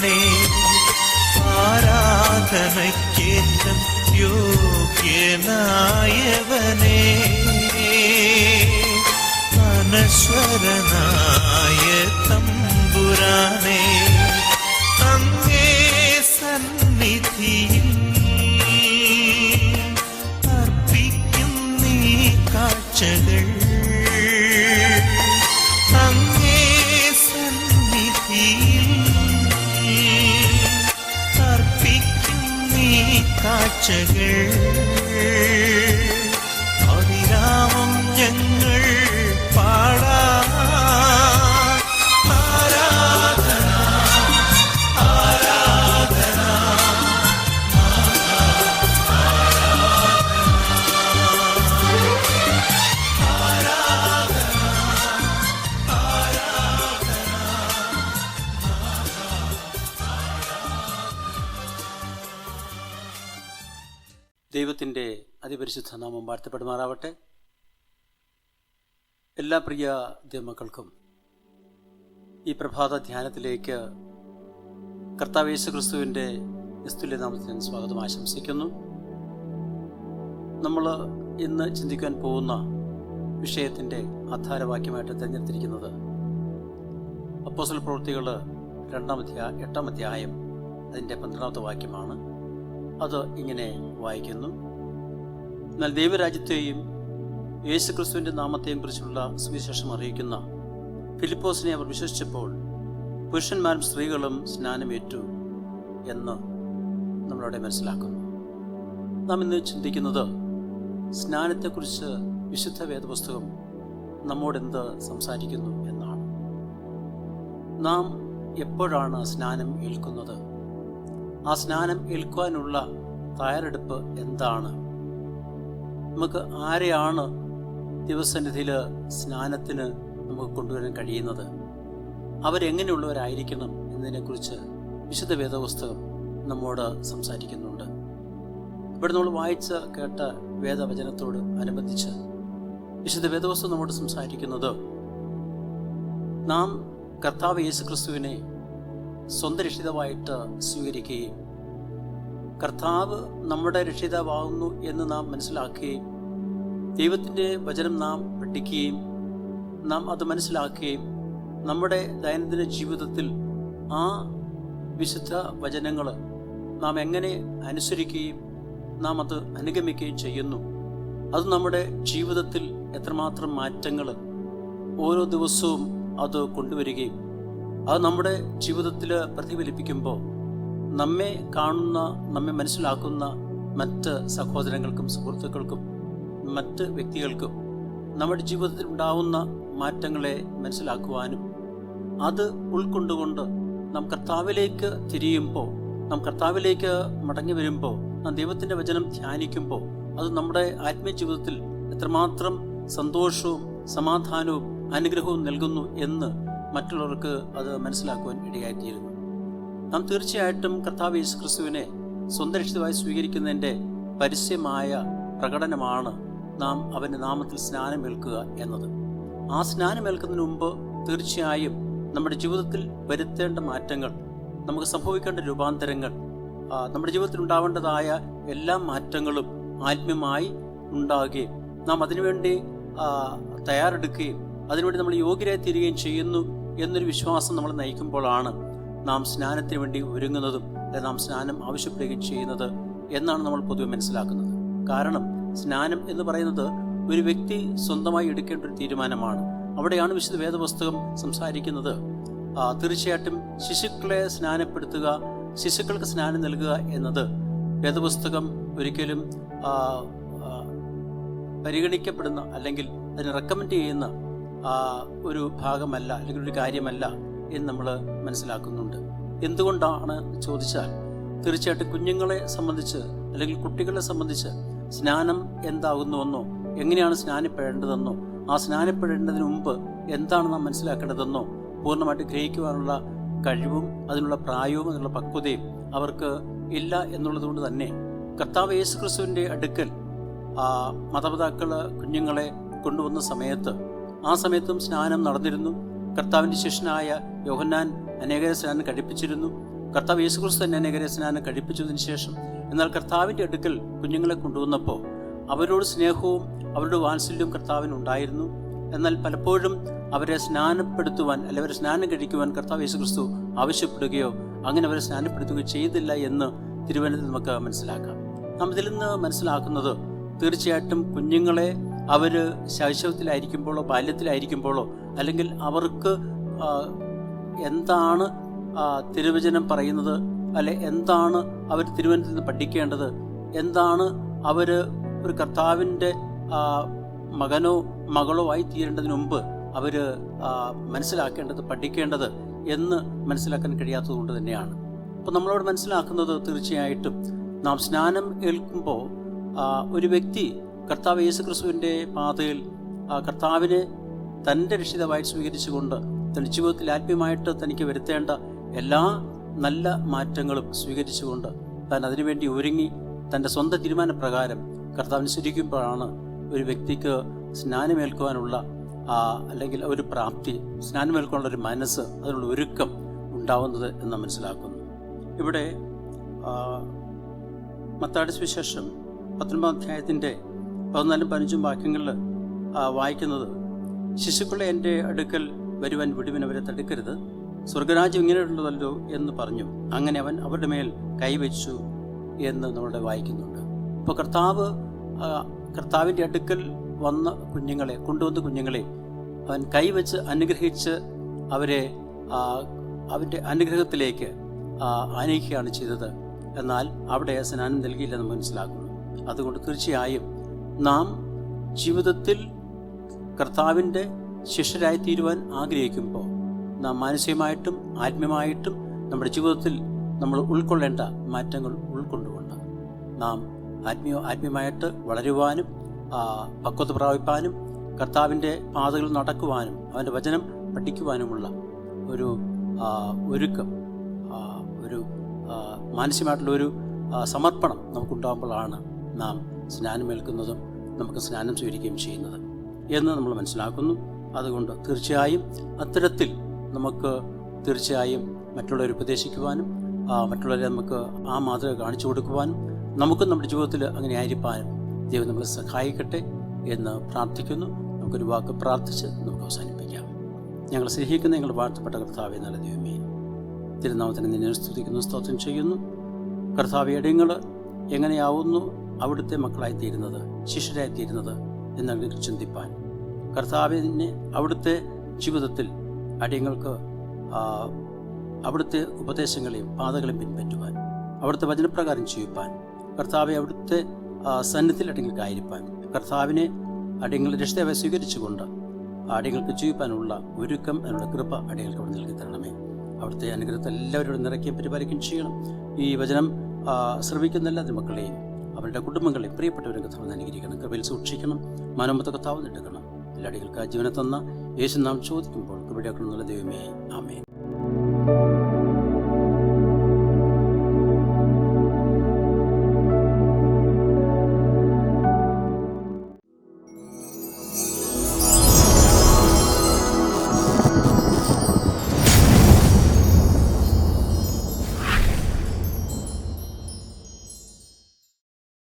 തമ്പുരാനേ, ആരാധനയ്ക്കേറ്റം യോഗ്യനായവനേ, അനശ്വരനായ തമ്പുരാനേ, അങ്ങേ സന്നിധിയിൽ അർപ്പിക്കും നീ കാഴ്ചകൾ, അങ്ങേ സന്നിധിയിൽ അർപ്പിക്കും നീ കാഴ്ചകൾ. അതിരാമം ഞങ്ങൾ പാടാ, ആരാധന ആരാധന ദൈവത്തിൻ്റെ അതിപരിശുദ്ധ നാമം വാഴ്ത്തപ്പെടുമാറാവട്ടെ. എല്ലാ പ്രിയ ദൈവമക്കൾക്കും ഈ പ്രഭാത ധ്യാനത്തിലേക്ക് കർത്താവ് യേശുക്രിസ്തുവിൻ്റെ നിസ്തുല്യ നാമത്തിൽ ഞാൻ സ്വാഗതം ആശംസിക്കുന്നു. നമ്മൾ ഇന്ന് ചിന്തിക്കാൻ പോകുന്ന വിഷയത്തിൻ്റെ ആധാരവാക്യമായിട്ട് തിരഞ്ഞെടുത്തിരിക്കുന്നത് അപ്പോസ്തല പ്രവൃത്തികൾ 8-ാം അധ്യായം അതിൻ്റെ 12-ാമത്തെ വാക്യമാണ്. അത് ഇങ്ങനെ വായിക്കുന്നു: എന്നാൽ ദൈവരാജ്യത്തെയും യേശുക്രിസ്തുവിൻ്റെ നാമത്തെയും കുറിച്ചുള്ള സുവിശേഷം അറിയിക്കുന്ന ഫിലിപ്പോസിനെ അവർ വിശ്വസിച്ചപ്പോൾ പുരുഷന്മാരും സ്ത്രീകളും സ്നാനമേറ്റു എന്ന് നമ്മളവിടെ മനസ്സിലാക്കുന്നു. നാം ഇന്ന് ചിന്തിക്കുന്നത് സ്നാനത്തെക്കുറിച്ച് വിശുദ്ധ വേദപുസ്തകം നമ്മോടെന്ത് സംസാരിക്കുന്നു എന്നാണ്. നാം എപ്പോഴാണ് സ്നാനം ഏൽക്കുന്നത്? ആ സ്നാനം ഏൽക്കുവാനുള്ള തയ്യാറെടുപ്പ് എന്താണ്? നമുക്ക് ആരെയാണ് ദൈവസന്നിധിയിൽ സ്നാനത്തിന് നമുക്ക് കൊണ്ടുവരാൻ കഴിയുന്നത്? അവരെങ്ങനെയുള്ളവരായിരിക്കണം എന്നതിനെക്കുറിച്ച് വിശുദ്ധ വേദപുസ്തകം നമ്മോട് സംസാരിക്കുന്നുണ്ട്. ഇവിടെ നമ്മൾ വായിച്ച് കേട്ട വേദവചനത്തോട് അനുബന്ധിച്ച് വിശുദ്ധ വേദപുസ്തകം നമ്മോട് സംസാരിക്കുന്നത് നാം കർത്താവ് യേശുക്രിസ്തുവിനെ സ്വന്തം രക്ഷിതാവായിട്ട് സ്വീകരിക്കുകയും കർത്താവ് നമ്മുടെ രക്ഷിതാവാകുന്നു എന്ന് നാം മനസ്സിലാക്കുകയും ദൈവത്തിൻ്റെ വചനം നാം പഠിക്കുകയും നാം അത് മനസ്സിലാക്കുകയും നമ്മുടെ ദൈനംദിന ജീവിതത്തിൽ ആ വിശുദ്ധ വചനങ്ങൾ നാം എങ്ങനെ അനുസരിക്കുകയും നാം അത് അനുഗമിക്കുകയും ചെയ്യുന്നു. അത് നമ്മുടെ ജീവിതത്തിൽ എത്രമാത്രം മാറ്റങ്ങൾ ഓരോ ദിവസവും അത് കൊണ്ടുവരികയും അത് നമ്മുടെ ജീവിതത്തിൽ പ്രതിഫലിപ്പിക്കുമ്പോൾ നമ്മെ കാണുന്ന, നമ്മെ മനസ്സിലാക്കുന്ന മറ്റ് സഹോദരങ്ങൾക്കും സുഹൃത്തുക്കൾക്കും മറ്റ് വ്യക്തികൾക്കും നമ്മുടെ ജീവിതത്തിൽ ഉണ്ടാവുന്ന മാറ്റങ്ങളെ മനസ്സിലാക്കുവാനും അത് ഉൾക്കൊണ്ടുകൊണ്ട് നാം കർത്താവിലേക്ക് തിരിയുമ്പോൾ, നാം കർത്താവിലേക്ക് മടങ്ങി വരുമ്പോൾ, നാം ദൈവത്തിൻ്റെ വചനം ധ്യാനിക്കുമ്പോൾ അത് നമ്മുടെ ആത്മീയ ജീവിതത്തിൽ എത്രമാത്രം സന്തോഷവും സമാധാനവും അനുഗ്രഹവും നൽകുന്നു എന്ന് മറ്റുള്ളവർക്ക് അത് മനസ്സിലാക്കുവാൻ ഇടയായിത്തീരുന്നു. നാം തീർച്ചയായിട്ടും കർത്താവ് യേശുക്രിസ്തുവിനെ സ്വന്തം രക്ഷിതാവായി സ്വീകരിക്കുന്നതിൻ്റെ പരസ്യമായ പ്രകടനമാണ് നാം അവൻ്റെ നാമത്തിൽ സ്നാനമേൽക്കുക എന്നത്. ആ സ്നാനമേൽക്കുന്നതിന് മുമ്പ് തീർച്ചയായും നമ്മുടെ ജീവിതത്തിൽ വരുത്തേണ്ട മാറ്റങ്ങൾ, നമുക്ക് സംഭവിക്കേണ്ട രൂപാന്തരങ്ങൾ, നമ്മുടെ ജീവിതത്തിൽ ഉണ്ടാവേണ്ടതായ എല്ലാ മാറ്റങ്ങളും ആത്മീയമായി ഉണ്ടാകുകയും നാം അതിനുവേണ്ടി തയ്യാറെടുക്കുകയും അതിനുവേണ്ടി നമ്മൾ യോഗ്യരായി തീരുകയും ചെയ്യുന്നു എന്നൊരു വിശ്വാസം നമ്മൾ നയിക്കുമ്പോഴാണ് നാം സ്നാനത്തിന് വേണ്ടി ഒരുങ്ങുന്നതും അല്ലെങ്കിൽ നാം സ്നാനം ആവശ്യപ്പെടുകയും ചെയ്യുന്നത് എന്നാണ് നമ്മൾ പൊതുവെ മനസ്സിലാക്കുന്നത്. കാരണം സ്നാനം എന്ന് പറയുന്നത് ഒരു വ്യക്തി സ്വന്തമായി എടുക്കേണ്ട ഒരു തീരുമാനമാണ്. അവിടെയാണ് വിശുദ്ധ വേദപുസ്തകം സംസാരിക്കുന്നത്. തീർച്ചയായിട്ടും ശിശുക്കളെ സ്നാനപ്പെടുത്തുക, ശിശുക്കൾക്ക് സ്നാനം നൽകുക എന്നത് വേദപുസ്തകം ഒരിക്കലും പരിഗണിക്കപ്പെടുന്ന അല്ലെങ്കിൽ അതിനെ റെക്കമെൻഡ് ചെയ്യുന്ന ഒരു ഭാഗമല്ല, അല്ലെങ്കിൽ ഒരു കാര്യമല്ല എന്ന് നമ്മൾ മനസ്സിലാക്കുന്നുണ്ട്. എന്തുകൊണ്ടാണ് ചോദിച്ചാൽ തീർച്ചയായിട്ടും കുഞ്ഞുങ്ങളെ സംബന്ധിച്ച് അല്ലെങ്കിൽ കുട്ടികളെ സംബന്ധിച്ച് സ്നാനം എന്താകുന്നുവെന്നോ എങ്ങനെയാണ് സ്നാനപ്പെടേണ്ടതെന്നോ ആ സ്നാനപ്പെടേണ്ടതിന് മുമ്പ് എന്താണ് നാം മനസ്സിലാക്കേണ്ടതെന്നോ പൂർണ്ണമായിട്ട് ഗ്രഹിക്കുവാനുള്ള കഴിവും അതിനുള്ള പ്രായവും അതിനുള്ള പക്വതയും അവർക്ക് ഇല്ല എന്നുള്ളത് കൊണ്ട് തന്നെ കർത്താവ് യേശുക്രിസ്തുവിൻ്റെ അടുക്കൽ മാതാപിതാക്കൾ കുഞ്ഞുങ്ങളെ കൊണ്ടുവന്ന സമയത്ത് ആ സമയത്തും സ്നാനം നടന്നിരുന്നു. കർത്താവിൻ്റെ ശിഷ്യനായ യോഹന്നാൻ അനേകരെ സ്നാനം കഴിപ്പിച്ചിരുന്നു. കർത്താവ് യേശുക്രിസ്തു തന്നെ അനേകരെ സ്നാനം കഴിപ്പിച്ചതിന് ശേഷം എന്നാൽ കർത്താവിൻ്റെ അടുക്കൽ കുഞ്ഞുങ്ങളെ കൊണ്ടുവന്നപ്പോൾ അവരോട് സ്നേഹവും അവരുടെ വാത്സല്യവും കർത്താവിനുണ്ടായിരുന്നു. എന്നാൽ പലപ്പോഴും അവരെ സ്നാനപ്പെടുത്തുവാൻ അല്ലെ അവരെ സ്നാനം കഴിക്കുവാൻ കർത്താവ് യേശുക്രിസ്തു ആവശ്യപ്പെടുകയോ അങ്ങനെ അവരെ സ്നാനപ്പെടുത്തുകയോ ചെയ്തില്ല എന്ന് തിരുവചനത്തിൽ നമുക്ക് മനസ്സിലാക്കാം. നാം ഇതിൽ നിന്ന് മനസ്സിലാക്കുന്നത് തീർച്ചയായിട്ടും കുഞ്ഞുങ്ങളെ അവർ ശൈശവത്തിലായിരിക്കുമ്പോഴോ ബാല്യത്തിലായിരിക്കുമ്പോഴോ അല്ലെങ്കിൽ അവർക്ക് എന്താണ് തിരുവചനം പറയുന്നത്, അല്ലെ എന്താണ് അവർ തിരുവചനത്തിൽ നിന്ന് പഠിക്കേണ്ടത്, എന്താണ് അവർ ഒരു കർത്താവിൻ്റെ മകനോ മകളോ ആയി തീരേണ്ടതിന് മുമ്പ് അവർ മനസ്സിലാക്കേണ്ടത് പഠിക്കേണ്ടത് എന്ന് മനസ്സിലാക്കാൻ കഴിയാത്തത് കൊണ്ട് തന്നെയാണ്. അപ്പോൾ നമ്മളോട് മനസ്സിലാക്കുന്നത് തീർച്ചയായിട്ടും നാം സ്നാനം ഏൽക്കുമ്പോൾ ഒരു വ്യക്തി കർത്താവ് യേശുക്രിസ്തുവിൻ്റെ പാതയിൽ കർത്താവിനെ തൻ്റെ രക്ഷിതാവായി സ്വീകരിച്ചുകൊണ്ട് തൻ്റെ ജീവിതത്തിൽ ആത്മീയമായിട്ട് തനിക്ക് വരുത്തേണ്ട എല്ലാ നല്ല മാറ്റങ്ങളും സ്വീകരിച്ചുകൊണ്ട് താൻ അതിനുവേണ്ടി ഒരുങ്ങി തൻ്റെ സ്വന്തം തീരുമാനപ്രകാരം കർത്താവിനെ സ്വീകരിക്കുമ്പോഴാണ് ഒരു വ്യക്തിക്ക് സ്നാനമേൽക്കുവാനുള്ള അല്ലെങ്കിൽ ഒരു പ്രാപ്തി, സ്നാനമേൽക്കാനുള്ള ഒരു മനസ്സ്, അതിനുള്ള ഒരുക്കം ഉണ്ടാവുന്നത് എന്ന് മനസ്സിലാക്കുന്നു. ഇവിടെ മത്തായിയുടെ സുവിശേഷം 19 അധ്യായത്തിൻ്റെ 14-15 വാക്യങ്ങളിൽ വായിക്കുന്നത്, ശിശുക്കളെ എൻ്റെ അടുക്കൽ വരുവാൻ വിടുവിൻ, അവരെ തടുക്കരുത്, സ്വർഗരാജ്യം ഇങ്ങനെയുള്ളതല്ലോ എന്ന് പറഞ്ഞു. അങ്ങനെ അവൻ അവരുടെ മേൽ കൈവച്ചു എന്ന് നമ്മളുടെ വായിക്കുന്നുണ്ട്. അപ്പോൾ കർത്താവിൻ്റെ അടുക്കൽ വന്ന കുഞ്ഞുങ്ങളെ കൊണ്ടുവന്ന കുഞ്ഞുങ്ങളെ അവൻ കൈവച്ച് അനുഗ്രഹിച്ച് അവരെ അവൻ്റെ അനുഗ്രഹത്തിലേക്ക് ആനയിക്കുകയാണ് ചെയ്തത്. എന്നാൽ അവിടെ സ്നാനം നൽകിയില്ലെന്ന് മനസ്സിലാക്കുന്നു. അതുകൊണ്ട് തീർച്ചയായും നാം ജീവിതത്തിൽ കർത്താവിൻ്റെ ശിഷ്യരായി തീരുവാൻ ആഗ്രഹിക്കുമ്പോൾ നാം മാനസികമായിട്ടും ആത്മീയമായിട്ടും നമ്മുടെ ജീവിതത്തിൽ നമ്മൾ ഉൾക്കൊള്ളേണ്ട മാറ്റങ്ങൾ ഉൾക്കൊണ്ടുകൊണ്ട് നാം ആത്മീയമായിട്ട് വളരുവാനും പക്വത പ്രാപിപ്പാനും കർത്താവിൻ്റെ പാതകൾ നടക്കുവാനും അവൻ്റെ വചനം പഠിക്കുവാനുമുള്ള ഒരു ഒരുക്കം, ഒരു മാനസികമായിട്ടുള്ള ഒരു സമർപ്പണം നമുക്കുണ്ടാകുമ്പോഴാണ് നാം സ്നാനമേൽക്കുന്നതും നമുക്ക് സ്നാനം സ്വീകരിക്കുകയും ചെയ്യുന്നത് എന്ന് നമ്മൾ മനസ്സിലാക്കുന്നു. അതുകൊണ്ട് തീർച്ചയായും അത്തരത്തിൽ നമുക്ക് തീർച്ചയായും മറ്റുള്ളവരെ ഉപദേശിക്കുവാനും മറ്റുള്ളവരെ നമുക്ക് ആ മാതൃക കാണിച്ചു കൊടുക്കുവാനും നമുക്കും നമ്മുടെ ജീവിതത്തിൽ അങ്ങനെ ആയിരിക്കാനും ദൈവം നമ്മളെ സഹായിക്കട്ടെ എന്ന് പ്രാർത്ഥിക്കുന്നു. നമുക്കൊരു വാക്ക് പ്രാർത്ഥിച്ച് നമുക്ക് അവസാനിപ്പിക്കാം. ഞങ്ങൾ സ്നേഹിക്കുന്ന ഞങ്ങളുടെ വാഴ്ത്തപ്പെട്ട കർത്താവേ, നല്ല ദൈവമേ, തിരുനാമത്തിന് നിന്നെ സ്തുതിക്കുന്നു, സ്തോത്രം ചെയ്യുന്നു. കർത്താവേ, അടിയങ്ങൾ എങ്ങനെയാവുന്നു അവിടുത്തെ മക്കളായിത്തീരുന്നത്, ശിഷ്യരായിത്തീരുന്നത് എന്നതിനെ ചിന്തിപ്പാൻ കർത്താവിനെ അവിടുത്തെ ജീവിതത്തിൽ അടിയങ്ങൾക്ക് അവിടുത്തെ ഉപദേശങ്ങളെയും പാതകളെയും പിൻപറ്റുവാൻ, അവിടുത്തെ വചനപ്രകാരം ചെയ്യുവാൻ, കർത്താവെ അവിടുത്തെ സന്നിധിയിൽ അടിയങ്ങൾക്കായിരിക്കാൻ, കർത്താവിനെ അടിയങ്ങൾ രക്ഷിതാവായി സ്വീകരിച്ചുകൊണ്ട് അടിയങ്ങൾക്ക് ജീവിക്കാനുള്ള ഒരുക്കം, അതിനുള്ള കൃപ അടിയങ്ങൾക്ക് അവിടെ നൽകി തരണമേ. അവിടുത്തെ അനുഗ്രഹത്തെ എല്ലാവരോടും നിറയ്ക്കുകയും പരിപാലിക്കുകയും ചെയ്യണം. ഈ വചനം ശ്രമിക്കുന്ന എല്ലാ മക്കളെയും അവരുടെ കുടുംബങ്ങളെയും പ്രിയപ്പെട്ടവരും കർത്താവ് അനുഗ്രഹിക്കണം, കൃപയിൽ സൂക്ഷിക്കണം, മനോമത്തെ കർത്താവ് എടുക്കണം. എല്ലാ അടികൾക്ക് ജീവനെ തന്ന യേശു നാം ചോദിക്കുമ്പോൾ കൃപയാക്കണം എന്നുള്ള ദൈവമേ, ആമേൻ.